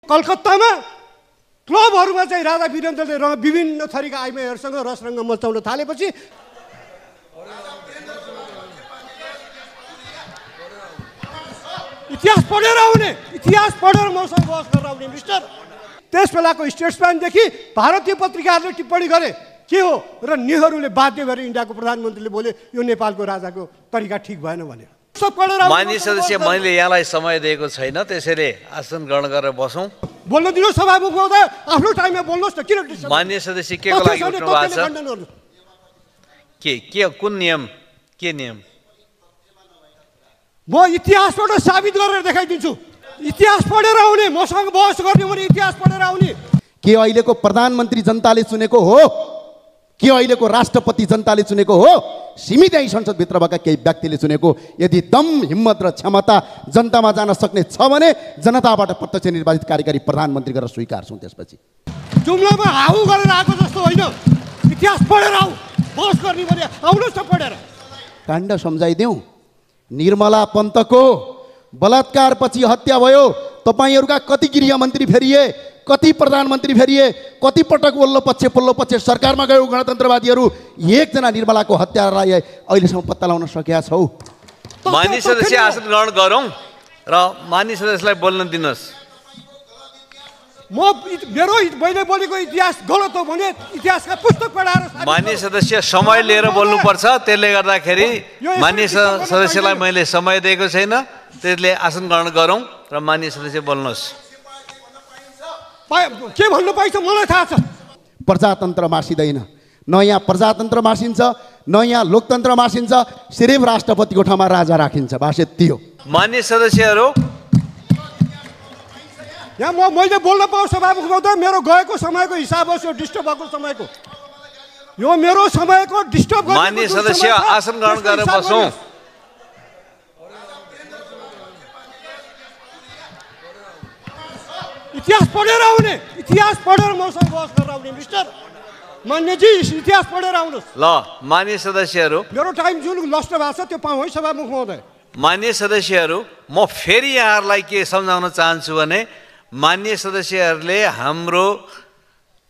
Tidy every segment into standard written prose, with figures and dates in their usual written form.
कलकत्तामा क्लबहरूमा चाहिँ राजा वीरेन्द्रले विभिन्न थरीका आइमाईहरूसँग रसरङ्ग मचाउन थालेपछि इतिहास पढेर मसँग बहस गरेर आउने मिस्टर। त्यस बेलाको स्टेट्सम्यानदेखि भारतीय पत्रिकाहरूले टिप्पणी गरे के हो र नेहरूले बाध्य गरेर इन्डियाको प्रधानमन्त्रीले बोले यो नेपालको राजाको तरिका ठिक भएन भनेर। माननीय सदस्य, मैले यहाँलाई समय दिएको छैन, त्यसैले आसन ग्रहण गरेर बसौँ। बोल्न दिनु सभामुख महोदय, आफ्नो टाइममा बोल्नुहोस् न। किन माननीय सदस्य के को लागि उठ्नु भएको छ? के कुन नियम, के नियम? म इतिहासबाट साबित गरेर देखाइदिन्छु। इतिहास पढेर आउने, मसँग बहस गर्ने भने इतिहास पढेर आउने। के अहिलेको प्रधानमन्त्री जनताले चुनेको हो कि अहिलेको राष्ट्रपति जनताले चुनेको हो? सीमित यही संसदभित्र भएका केही व्यक्तिले चुनेको। यदि दम, हिम्मत र क्षमता जनतामा जान सक्ने छ भने जनताबाट प्रत्यक्ष निर्वाचित कार्यकारी प्रधानमन्त्री गरेर स्वीकार्छौँ। त्यसपछि जुम्लामा हाउ गरेर आएको जस्तो होइन, इतिहास पढेर आऊ। बहस गर्ने भने आउनुहोस् न पढेर। काण्ड सम्झाइदेऊ। निर्मला पन्तको बलात्कारपछि हत्या भयो। तपाईँहरूका कति गृहमन्त्री फेरिए, कति प्रधानमन्त्री फेरिए, कति पटक वल्लो पक्ष सरकारमा गयो गणतन्त्रवादीहरू। एकजना निर्मलाको हत्यालाई अहिलेसम्म पत्ता लगाउन सकेका छौ? माननीय सदस्य, आसन ग्रहण गरौँ र माननीय सदस्यलाई बोल्न दिनुहोस्। मैले बोलेको इतिहास गलत हो भने इतिहासका पुस्तक पढाएर। माननीय सदस्य, समय लिएर बोल्नुपर्छ। त्यसले गर्दाखेरि माननीय सदस्यलाई मैले समय दिएको छैन, त्यसले आसन ग्रहण गरौँ र माननीय सदस्य बोल्नुहोस्। के भन्नु पाइन्छ मलाई थाहा छ। प्रजातन्त्र मासिँदैन, न यहाँ प्रजातन्त्र मासिन्छ न यहाँ लोकतन्त्र मासिन्छ। सिर्फ राष्ट्रपतिको ठाउँमा राजा राखिन्छ, बास यति हो। माननीय सदस्यहरू, यहाँ मैले बोल्न पाऊँ सभामुख महोदय? मेरो गएको समयको हिसाब होस्, यो डिस्टर्ब भएको समयको, यो मेरो समयको डिस्टर्ब। माननीय सदस्य, आसन ग्रहण गरेर बसौँ। इतिहास पढेर आउने, इतिहास पढेर मसँग बहस गरेर आउने मिस्टर। मान्यजी, इतिहास पढेर आउनुहोस्। ल, माननीय सदस्यहरू, मेरो टाइम जुन लस्ट भएको छ त्यो पाऊँ है सभामुख महोदय। माननीय सदस्यहरू, म फेरि यहाँहरूलाई के सम्झाउन चाहन्छु भने माननीय सदस्यहरूले हाम्रो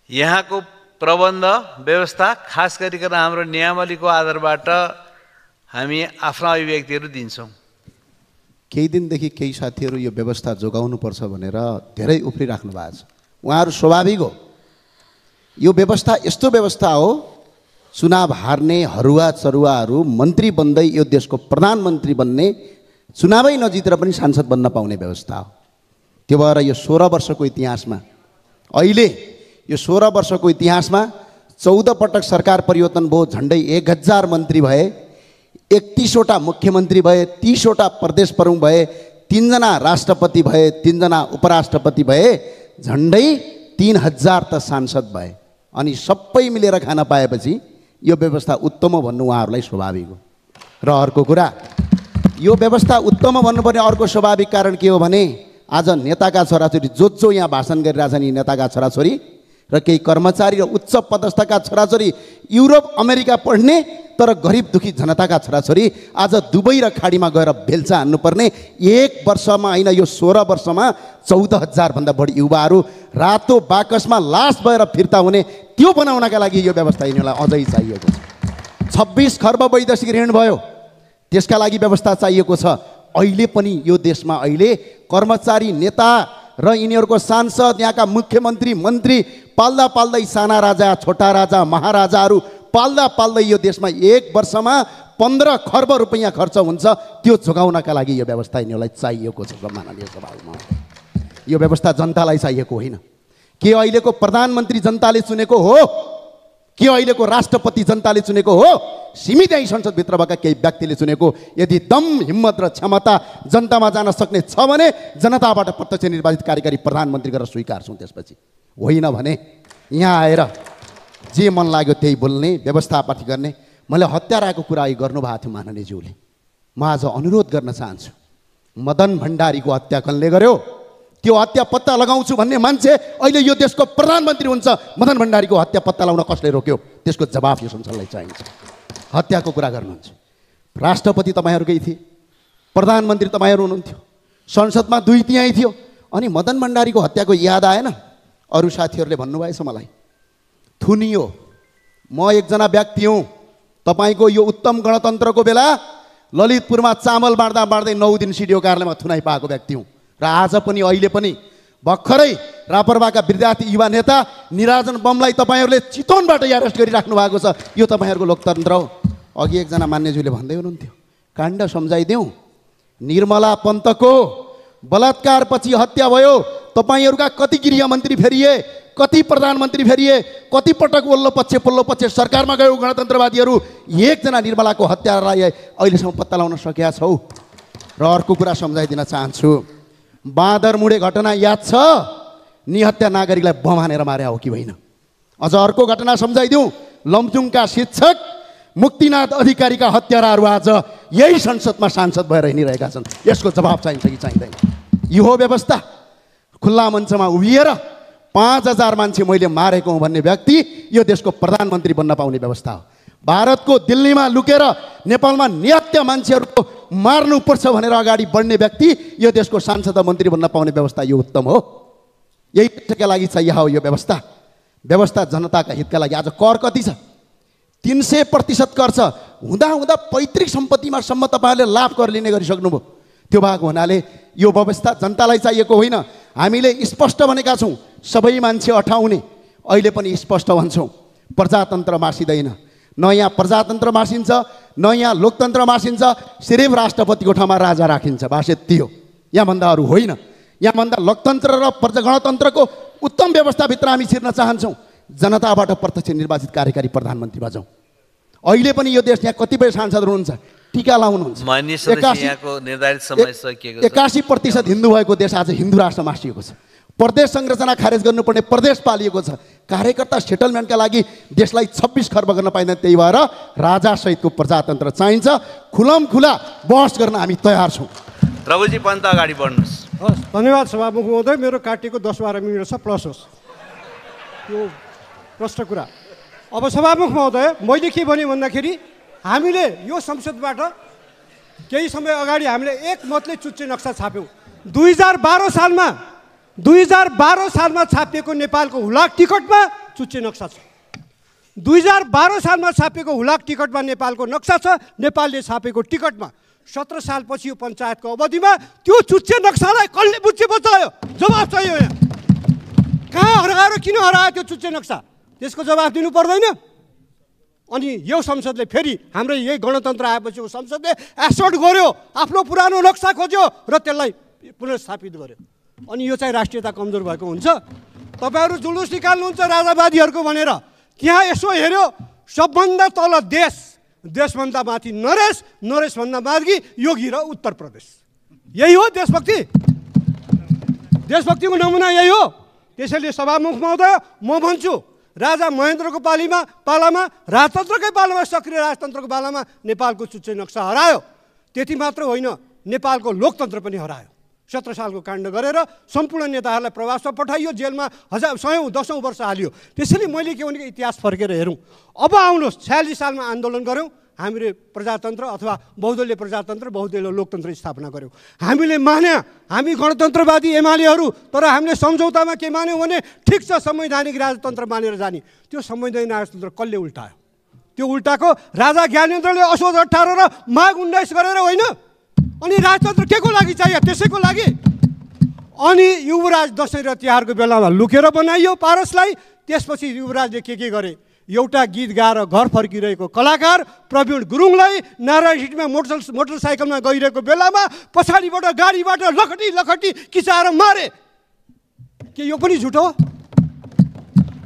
यहाँको प्रबन्ध व्यवस्था, खास गरिकन हाम्रो नियमावलीको आधारबाट हामी आफ्ना अभिव्यक्तिहरू दिन्छौँ। केही दिनदेखि केही साथीहरू यो व्यवस्था जोगाउनुपर्छ भनेर धेरै उफ्रिराख्नु भएको छ। उहाँहरू स्वाभाविक हो। यो व्यवस्था यस्तो व्यवस्था हो, चुनाव हार्ने हरुवा चरुवाहरू मन्त्री बन्दै यो देशको प्रधानमन्त्री बन्ने, चुनावै नजितेर पनि सांसद बन्न पाउने व्यवस्था हो। त्यो भएर यो 16 वर्षको इतिहासमा, अहिले यो 16 वर्षको इतिहासमा 14 पटक सरकार परिवर्तन भयो, झन्डै 1000 मन्त्री भए, 31वटा मुख्यमन्त्री भए, 30वटा प्रदेश प्रमुख भए, 3 जना राष्ट्रपति भए, 3 जना उपराष्ट्रपति भए, झन्डै 3000 त सांसद भए। अनि सबै मिलेर खान पाएपछि यो व्यवस्था उत्तम हो भन्नु उहाँहरूलाई स्वाभाविक हो। र अर्को कुरा, यो व्यवस्था उत्तम भन्नुपर्ने अर्को स्वाभाविक कारण के हो भने आज नेताका छोराछोरी जो यहाँ भाषण गरिरहेछन्, यी नेताका छोराछोरी र केही कर्मचारी र उच्च पदस्थका छोराछोरी युरोप अमेरिका पढ्ने तर गरिब दुखी जनताका छोराछोरी आज दुबई र खाडीमा गएर बेल्चा हान्नुपर्ने। 1 वर्षमा होइन, यो 16 वर्षमा 14,000 भन्दा बढी युवाहरू रातो बाकसमा लास भएर फिर्ता हुने, त्यो बनाउनका लागि यो व्यवस्था यिनीहरूलाई अझै चाहिएको छ। 26 खर्ब वैदेशिक ऋण भयो, त्यसका लागि व्यवस्था चाहिएको छ। अहिले पनि यो देशमा अहिले कर्मचारी, नेता र यिनीहरूको सांसद, यहाँका मुख्यमन्त्री, मन्त्री पाल्दा पाल्दै साना राजा, छोटा राजा, महाराजाहरू पाल्दा पाल्दै यो देशमा 1 वर्षमा 15 खर्ब रुपैयाँ खर्च हुन्छ। त्यो जोगाउनका लागि यो व्यवस्था यिनीहरूलाई चाहिएको छ। माननीय सभामा यो व्यवस्था जनतालाई चाहिएको होइन। के अहिलेको प्रधानमन्त्री जनताले चुनेको हो कि अहिलेको राष्ट्रपति जनताले चुनेको हो? सीमित यही संसदभित्र भएका केही व्यक्तिले चुनेको। यदि दम, हिम्मत र क्षमता जनतामा जान सक्ने छ भने जनताबाट प्रत्यक्ष निर्वाचित कार्यकारी प्रधानमन्त्री गरेर स्वीकार्छौँ। त्यसपछि होइन भने यहाँ आएर जे मन लाग्यो त्यही बोल्ने, व्यवस्थापाठी गर्ने। मैले हत्याराको कुरा गर्नुभएको थियो माननीयज्यूले। म आज अनुरोध गर्न चाहन्छु, मदन भण्डारीको हत्या कसले गर्यो? त्यो हत्या पत्ता लगाउँछु भन्ने मान्छे अहिले यो देशको प्रधानमन्त्री हुन्छ। मदन भण्डारीको हत्या पत्ता लगाउन कसले रोक्यो? त्यसको जवाफ यो संसदलाई चाहिन्छ। हत्याको कुरा गर्नुहुन्छ, राष्ट्रपति तपाईँहरूकै थिए, प्रधानमन्त्री तपाईँहरू हुनुहुन्थ्यो, संसदमा 2 तिहाई थियो। अनि मदन भण्डारीको हत्याको याद आएन? अरू साथीहरूले भन्नुभएछ मलाई, थुनियो। म एकजना व्यक्ति हुँ, तपाईँको यो उत्तम गणतन्त्रको बेला ललितपुरमा चामल बाँड्दा बाँड्दै 9 दिन सिडिओ कार्यालयमा थुनाइ पाएको व्यक्ति हुँ। र आज पनि अहिले पनि भर्खरै रापरवाका विद्यार्थी युवा नेता निराजन बमलाई तपाईँहरूले चितवनबाट एरेस्ट गरिराख्नु भएको छ। यो तपाईँहरूको लोकतन्त्र हो। अघि एकजना मान्यज्यूले भन्दै हुनुहुन्थ्यो, काण्ड सम्झाइदेऊ। निर्मला पन्तको बलात्कारपछि हत्या भयो। तपाईँहरूका कति गृहमन्त्री फेरिए, कति प्रधानमन्त्री फेरिए, कति पटक वल्लो पक्ष सरकारमा गयो गणतन्त्रवादीहरू। एकजना निर्मलाको हत्यालाई अहिलेसम्म पत्ता लगाउन सकेका छौ। र अर्को कुरा सम्झाइदिन चाहन्छु, बाँदरमुढे घटना याद छ? निहत्या नागरिकलाई बम हानेर मारे हो कि होइन? अझ अर्को घटना सम्झाइदिउँ, लमजुङका शिक्षक मुक्तिनाथ अधिकारीका हत्याराहरू आज यही संसदमा सांसद भएर हिँडिरहेका छन्। यसको जवाब चाहिन्छ कि चाहिँदैन? यो हो व्यवस्था। खुल्ला मञ्चमा उभिएर 5000 मान्छे मैले मारेको हुँ भन्ने व्यक्ति यो देशको प्रधानमन्त्री बन्न पाउने व्यवस्था हो। भारतको दिल्लीमा लुकेर नेपालमा निहत्या मान्छेहरूको मार्नुपर्छ भनेर अगाडि बढ्ने व्यक्ति यो देशको सांसद मन्त्री बन्न पाउने व्यवस्था यो उत्तम हो। यही देशका लागि चाहिए हो यो व्यवस्था। व्यवस्था जनताका हितका लागि। आज कर कति छ? 300% कर छ। हुँदा पैतृक सम्पत्तिमा सम्म तपाईँहरूले लाभ कर लिने गरिसक्नुभयो। त्यो भएको हुनाले यो व्यवस्था जनतालाई चाहिएको होइन। हामीले स्पष्ट भनेका छौँ, सबै मान्छे अठाउने। अहिले पनि स्पष्ट भन्छौँ, प्रजातन्त्र मासिँदैन। न यहाँ प्रजातन्त्र मासिन्छ, न यहाँ लोकतन्त्र मासिन्छ। सिर्फ राष्ट्रपतिको ठाउँमा राजा राखिन्छ, बास यति हो। यहाँभन्दा अरू होइन। यहाँभन्दा लोकतन्त्र र गणतन्त्रको उत्तम व्यवस्थाभित्र हामी छिर्न चाहन्छौँ। जनताबाट प्रत्यक्ष निर्वाचित कार्यकारी प्रधानमन्त्रीमा जाउँ। अहिले पनि यो देश यहाँ कतिपय सांसदहरू हुनुहुन्छ, टिका लाउनुहुन्छ। 81% हिन्दू भएको देश आज हिन्दू राष्ट्र मासिएको छ। प्रदेश संरचना खारेज गर्नुपर्ने प्रदेश पालिएको छ। कार्यकर्ता सेटलमेन्टका लागि देशलाई 26 खर्ब गर्न पाइँदैन। त्यही भएर राजासहितको प्रजातन्त्र चाहिन्छ। खुलमखुला बहस गर्न हामी तयार छौँ। प्रभुजी पन्त अगाडि बढ्नुहोस्। हस्, धन्यवाद सभामुख महोदय। मेरो काटेको 10-12 मिनट छ, प्लस होस्। यो प्रश्न कुरा। अब सभामुख महोदय, मैले के भने भन्दाखेरि हामीले यो संसदबाट केही समय अगाडि हामीले एक मतले चुच्चे नक्सा छाप्यौँ। 2012 सालमा छापिएको नेपालको हुलाक टिकटमा चुच्चे नक्सा छ। 2012 सालमा छापिएको हुलाक टिकटमा नेपालको नक्सा छ। नेपालले छापेको टिकटमा 17 सालपछि यो पञ्चायतको अवधिमा त्यो चुच्चे नक्सालाई कसले बुझ्चे बचायो? जवाब चाहियो। यहाँ कहाँ हराएर किन हरायो त्यो चुच्चे नक्सा? त्यसको जवाब दिनु पर्दैन? अनि यो संसदले फेरि हाम्रो यही गणतन्त्र आएपछि यो संसदले एसोर्ट गर्यो, आफ्नो पुरानो नक्सा खोज्यो र त्यसलाई पुनर्स्थापित गर्यो। अनि यो चाहिँ राष्ट्रियता कमजोर भएको हुन्छ। तपाईँहरू जुलुस निकाल्नुहुन्छ राजावादीहरूको भनेर। त्यहाँ यसो हेऱ्यो, सबभन्दा तल देश, देशभन्दा माथि नरेश, नरेशभन्दा माथि योगी र उत्तर प्रदेश। यही हो देशभक्ति। देशभक्तिको नमुना यही हो। त्यसैले सभामुख महोदय, म भन्छु, राजा महेन्द्रको पालामा राजतन्त्रकै पालामा, सक्रिय राजतन्त्रको पालामा नेपालको चुच्चे नक्सा हरायो। त्यति मात्र होइन, नेपालको लोकतन्त्र पनि हरायो। 17 सालको काण्ड गरेर सम्पूर्ण नेताहरूलाई प्रवासमा पठाइयो, जेलमा 10औँ वर्ष हालियो। त्यसैले मैले के भनेको इतिहास फर्केर हेरौँ। अब आउनुहोस्, 46 सालमा आन्दोलन गऱ्यौँ, हामीले प्रजातन्त्र अथवा बहुदलीय प्रजातन्त्र, बहुदलीय लोकतन्त्र स्थापना गऱ्यौँ। हामीले मान्या, हामी गणतन्त्रवादी एमालेहरू, तर हामीले सम्झौतामा के मान्यौँ भने ठिक छ संवैधानिक राजतन्त्र मानेर जाने। त्यो संवैधानिक राजतन्त्र कसले उल्टायो? त्यो उल्टाको राजा ज्ञानेन्द्रले असोज 18 र माघ 19 गरेर होइन। अनि राजतन्त्र के को लागि चाहियो? त्यसैको लागि। अनि युवराज दसैँ र तिहारको बेलामा लुकेर बनाइयो पारसलाई। त्यसपछि युवराजले के गरे? एउटा गीत गाएर घर फर्किरहेको कलाकार प्रवीण गुरुङलाई नारायण हिटमा मोटरसाइकलमा गइरहेको बेलामा पछाडिबाट गाडीबाट लखटी किचाएर मारे। के यो पनि झुटो हो?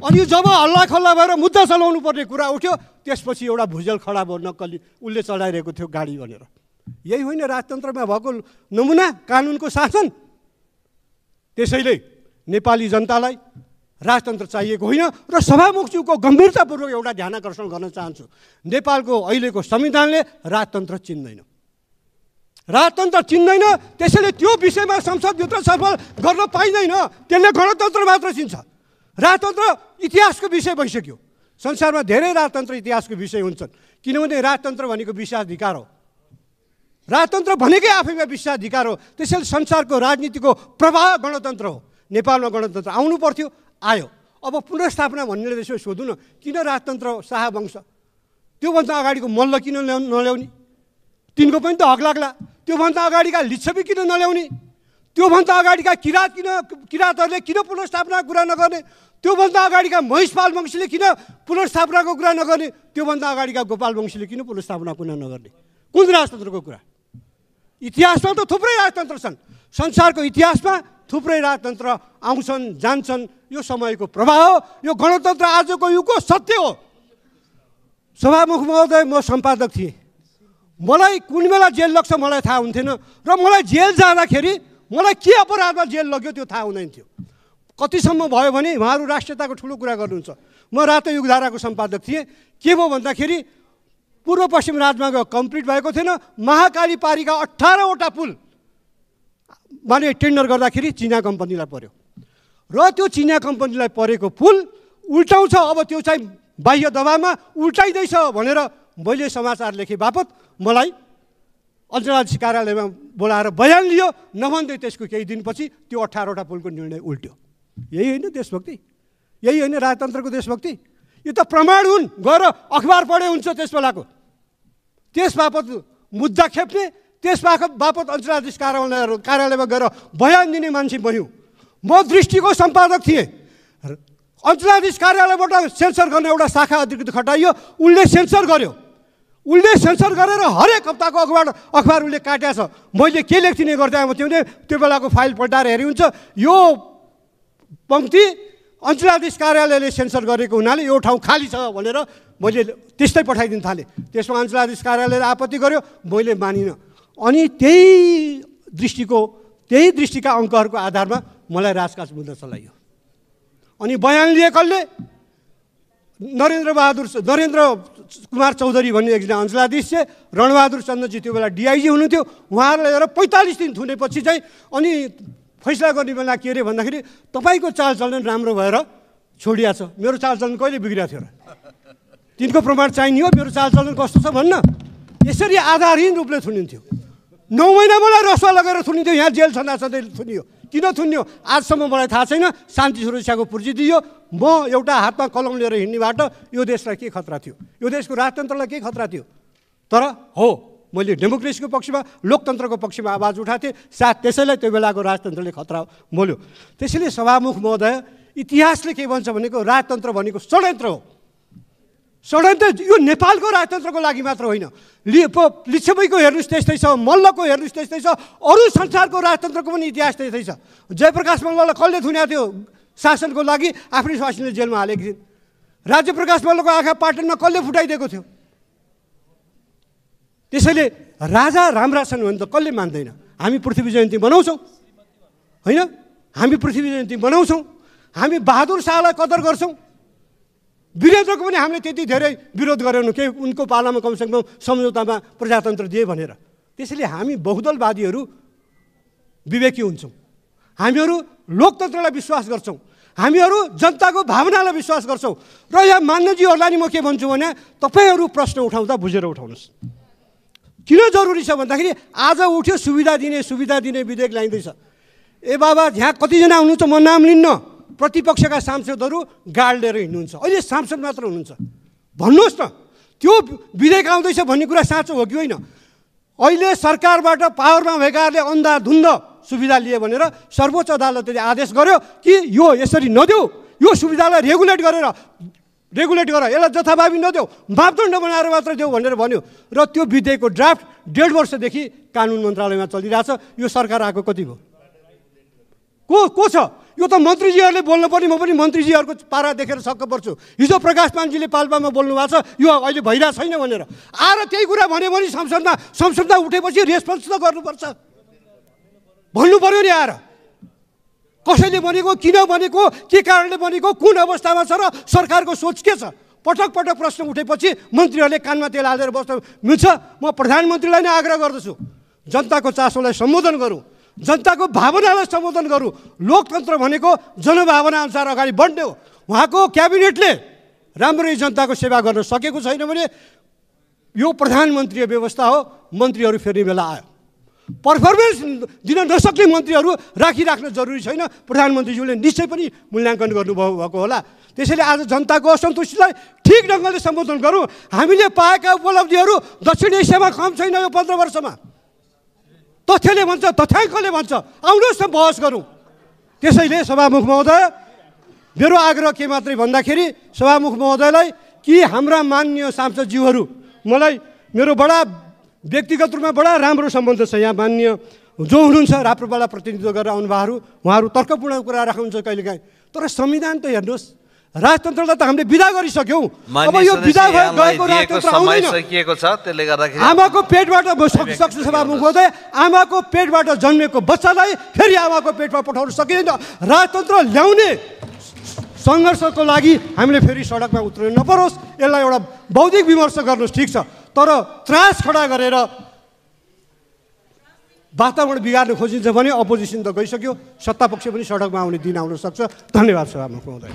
अनि जब हल्ला खल्ला भएर मुद्दा चलाउनु पर्ने कुरा उठ्यो, त्यसपछि एउटा भुजेल खडा भयो, नक्कली उसले चढाइरहेको थियो गाडी भनेर। यही होइन राजतन्त्रमा भएको नमुना, कानुनको शासन। त्यसैले नेपाली जनतालाई राजतन्त्र चाहिएको होइन। र सभामुखज्यूको गम्भीरतापूर्वक एउटा ध्यान आकर्षण गर्न चाहन्छु, नेपालको अहिलेको संविधानले राजतन्त्र चिन्दैन। राजतन्त्र चिन्दैन, त्यसैले त्यो विषयमा संसदभित्र छलफल गर्न पाइँदैन। त्यसले गणतन्त्र मात्र चिन्छ। राजतन्त्र इतिहासको विषय भइसक्यो। संसारमा धेरै राजतन्त्र इतिहासको विषय हुन्छन्, किनभने राजतन्त्र भनेको विशेषाधिकार हो। राजतन्त्र भनेकै आफैमा विशेषाधिकार हो। त्यसैले संसारको राजनीतिको प्रवाह गणतन्त्र हो। नेपालमा गणतन्त्र आउनु पर्थ्यो, आयो। अब पुनर्स्थापना भन्नेले त्यसो सोधौँ न, किन राजतन्त्र शाहवंश? त्योभन्दा अगाडिको मल्ल किन नल्याउने? तिनको पनि त हक लाग्ला। त्योभन्दा अगाडिका लिच्छवी किन नल्याउने? त्योभन्दा अगाडिका किराँतहरूले किन पुनर्स्थापनाको कुरा नगर्ने? त्योभन्दा अगाडिका महिषपाल वंशीले किन पुनर्स्थापनाको कुरा नगर्ने? त्योभन्दा अगाडिका गोपाल वंशीले किन पुनर्स्थापनाको कुरा नगर्ने? कुन राजतन्त्रको कुरा? इतिहासमा त थुप्रै राजतन्त्र छन्। संसारको इतिहासमा थुप्रै राजतन्त्र आउँछन् जान्छन्। यो समयको प्रभाव हो। यो गणतन्त्र आजको युगको सत्य हो। सभामुख महोदय, म सम्पादक थिएँ। मलाई कुन बेला जेल लाग्छ मलाई थाहा हुन्थेन र मलाई जेल जाँदाखेरि मलाई के अपराधमा जेल लग्यो त्यो थाहा हुँदैन थियो। कतिसम्म भयो भने उहाँहरू राष्ट्रियताको ठुलो कुरा गर्नुहुन्छ। म रातो युगधाराको सम्पादक थिएँ। के भयो भन्दाखेरि पूर्व पश्चिम राजमार्ग कम्प्लिट भएको थिएन। महाकाली पारीका 18वटा पुल माने टेन्डर गर्दाखेरि चिना कम्पनीलाई पर्यो र त्यो चिना कम्पनीलाई परेको पुल उल्टाउँछ। अब त्यो चाहिँ बाह्य दबावमा उल्टाइँदैछ भनेर मैले समाचार लेखे बापत मलाई अञ्चलाधीश कार्यालयमा बोलाएर बयान लियो। नभन्दै त्यसको केही दिनपछि त्यो 18वटा पुलको निर्णय उल्ट्यो। यही होइन देशभक्ति? यही होइन राजतन्त्रको देशभक्ति? यो त प्रमाण हुन्। गएर अखबार पढे हुन्छ त्यस बेलाको। त्यस बापत मुद्दा खेप्ने, त्यस बापत अञ्चलाधीश कार्यालयमा गएर बयान दिने मान्छे बन्यो। म दृष्टिको सम्पादक थिएँ। अञ्चलाधीश कार्यालयबाट सेन्सर गर्ने एउटा शाखा अधिकृत खटाइयो। उसले सेन्सर गर्यो। उसले सेन्सर गरेर हरेक हप्ताको अखबार उसले काटेको छ। मैले के लेख्दिने गर्दै आएको थियो भने त्यो बेलाको फाइल पल्टाएर हेरि हुन्छ यो पङ्क्ति अञ्चलाधीश कार्यालयले सेन्सर गरेको हुनाले यो ठाउँ खाली छ भनेर मैले त्यस्तै पठाइदिन थालेँ। त्यसमा अञ्चलाधीश कार्यालयले आपत्ति गर्यो, मैले मानिनँ। अनि त्यही दृष्टिका अङ्कहरूको आधारमा मलाई राजकाज मुद्दा चलाइयो। अनि बयान लिए कसले? नरेन्द्र कुमार चौधरी भन्ने एकजना अञ्चलाधीश थिए। रणबहादुर चन्दजी त्यो बेला डिआइजी हुनुहुन्थ्यो। उहाँहरूलाई लिएर 45 दिन थुनेपछि चाहिँ अनि फैसला गर्ने बेला के अरे भन्दाखेरि तपाईँको चालचलन राम्रो भएर छोडिया छ। मेरो चालचलन कहिले बिग्रिएको थियो र? तिनको प्रमाण चाहिने हो मेरो चालचलन कस्तो छ भन्न। यसरी आधारहीन रूपले थुनिन्थ्यो। 9 महिना मलाई रसुवा लगेर थुनिन्थ्यो। यहाँ जेल छँदै थुनियो। किन थुन्यो आजसम्म मलाई थाहा छैन। शान्ति सुरक्षाको पुर्जी दियो। म एउटा हातमा कलम लिएर हिँड्नेबाट यो देशलाई के खतरा थियो? यो देशको राजतन्त्रलाई के खतरा थियो? तर हो, मैले डेमोक्रेसीको पक्षमा, लोकतन्त्रको पक्षमा आवाज उठाएको थिएँ। साथ त्यसैलाई त्यो बेलाको राजतन्त्रले खतरा बोल्यो। त्यसैले सभामुख महोदय, इतिहासले के भन्छ भनेको राजतन्त्र भनेको षड्यन्त्र हो। षड्यन्त्र यो नेपालको राजतन्त्रको लागि मात्र होइन। लिच्छवीको हेर्नुहोस् त्यस्तै छ, मल्लको हेर्नुहोस् त्यस्तै छ, अरू संसारको राजतन्त्रको पनि इतिहास त्यस्तै छ। जयप्रकाश मल्ललाई कसले थुनेको थियो शासनको लागि? आफ्नै स्वास्नीले जेलमा हालेको थिए। राज्यप्रकाश मल्लको आँखा पाटनमा कसले फुटाइदिएको थियो? त्यसैले राजा राम्रा छन् भने त कसले मान्दैन? हामी पृथ्वी जयन्ती मनाउँछौँ होइन? हामी पृथ्वी जयन्ती मनाउँछौँ। हामी बहादुर शाहलाई कदर गर्छौँ। वीरेन्द्रको पनि हामीले त्यति धेरै विरोध गरेनौँ के उनको पालामा कमसेकम सम्झौतामा प्रजातन्त्र दिए भनेर। त्यसैले हामी बहुदलवादीहरू विवेकी हुन्छौँ। हामीहरू लोकतन्त्रलाई विश्वास गर्छौँ। हामीहरू जनताको भावनालाई विश्वास गर्छौँ। र यहाँ मान्यजीहरूलाई नि म के भन्छु भने तपाईँहरू प्रश्न उठाउँदा बुझेर उठाउनुहोस्। किन जरुरी छ भन्दाखेरि आज उठ्यो सुविधा दिने विधेयक ल्याइँदैछ। ए बाबा यहाँ कतिजना हुनुहुन्छ म नाम लिन्न। प्रतिपक्षका सांसदहरू गाड लिएर हिँड्नुहुन्छ। अहिले सांसद मात्र हुनुहुन्छ। भन्नुहोस् न त्यो विधेयक आउँदैछ भन्ने कुरा साँचो हो कि होइन? अहिले सरकारबाट पावरमा भएकाहरूले अन्धाधुन्ध सुविधा लिए भनेर सर्वोच्च अदालतले आदेश गर्यो कि यो यसरी नदेऊ, यो सुविधालाई रेगुलेट गर, यसलाई जथाभावी नदेऊ, मापदण्ड बनाएर मात्र देऊ भनेर भन्यो। र त्यो विधेयकको ड्राफ्ट 1.5 वर्षदेखि कानुन मन्त्रालयमा चलिरहेछ। यो सरकार आएको कति भयो? को छ? यो त मन्त्रीजीहरूले बोल्नु पर्ने। म पनि मन्त्रीजीहरूको पारा देखेर छक्क पर्छु। हिजो प्रकाश पानजीले पाल्पामा बोल्नु भएको छ यो अहिले भइरहेको छैन भनेर। आएर त्यही कुरा भन्यो भने संसदमा उठेपछि रेस्पोन्स त गर्नुपर्छ। भन्नु पर्यो नि आएर कसैले भनेको, किन भनेको, के कारणले भनेको, कुन अवस्थामा छ र सरकारको सोच के छ? पटक प्रश्न उठेपछि मन्त्रीहरूले कानमा तेल हालेर बस्न मिल्छ? म प्रधानमन्त्रीलाई नै आग्रह गर्दछु जनताको चासोलाई सम्बोधन गरौँ, जनताको भावनालाई सम्बोधन गरौँ। लोकतन्त्र भनेको जनभावना अनुसार अगाडि बढ्ने हो। उहाँको क्याबिनेटले राम्ररी जनताको सेवा गर्न सकेको छैन भने यो प्रधानमन्त्रीय व्यवस्था हो, मन्त्रीहरू फेर्ने बेला आयो। पर्फर्मेन्स दिन नसक्ने मन्त्रीहरू राखिराख्न जरुरी छैन, प्रधानमन्त्रीज्यूले निश्चय पनि मूल्याङ्कन गर्नुभएको होला। त्यसैले आज जनताको असन्तुष्टिलाई ठिक ढङ्गले सम्बोधन गरौँ। हामीले पाएका उपलब्धिहरू दक्षिण एसियामा कम छैन यो 15 वर्षमा। तथ्यले भन्छ, तथ्याङ्कले भन्छ, आउनुहोस् न बहस गरौँ। त्यसैले सभामुख महोदय, मेरो आग्रह के मात्रै भन्दाखेरि सभामुख महोदयलाई कि हाम्रा माननीय सांसदज्यूहरू, मलाई मेरो बडा व्यक्तिगत रूपमा बडा राम्रो सम्बन्ध छ यहाँ माननीय जो हुनुहुन्छ राप्रपालाई प्रतिनिधित्व गरेर आउनुभएको, उहाँहरू तर्कपूर्ण कुरा राख्नुहुन्छ कहिलेकाहीँ, तर संविधान त हेर्नुहोस्, राजतन्त्रलाई त हामीले विदा गरिसक्यौँ। अब यो विदा गएको राजतन्त्र आउँदैन। आमाको पेटबाट सक्छु सभामुख महोदय, आमाको पेटबाट जन्मेको बच्चालाई फेरि आमाको पेटमा पठाउन सकिँदैन। राजतन्त्र ल्याउने सङ्घर्षको लागि हामीले फेरि सडकमा उत्रनु नपरोस्। यसलाई एउटा बौद्धिक विमर्श गर्नुहोस्, ठिक छ, तर त्रास खडा गरेर वातावरण बिगार्न खोजिन्छ भने अपोजिसन त गइसक्यो, सत्तापक्ष पनि सडकमा आउने दिन आउन सक्छ। धन्यवाद सभामुख महोदय।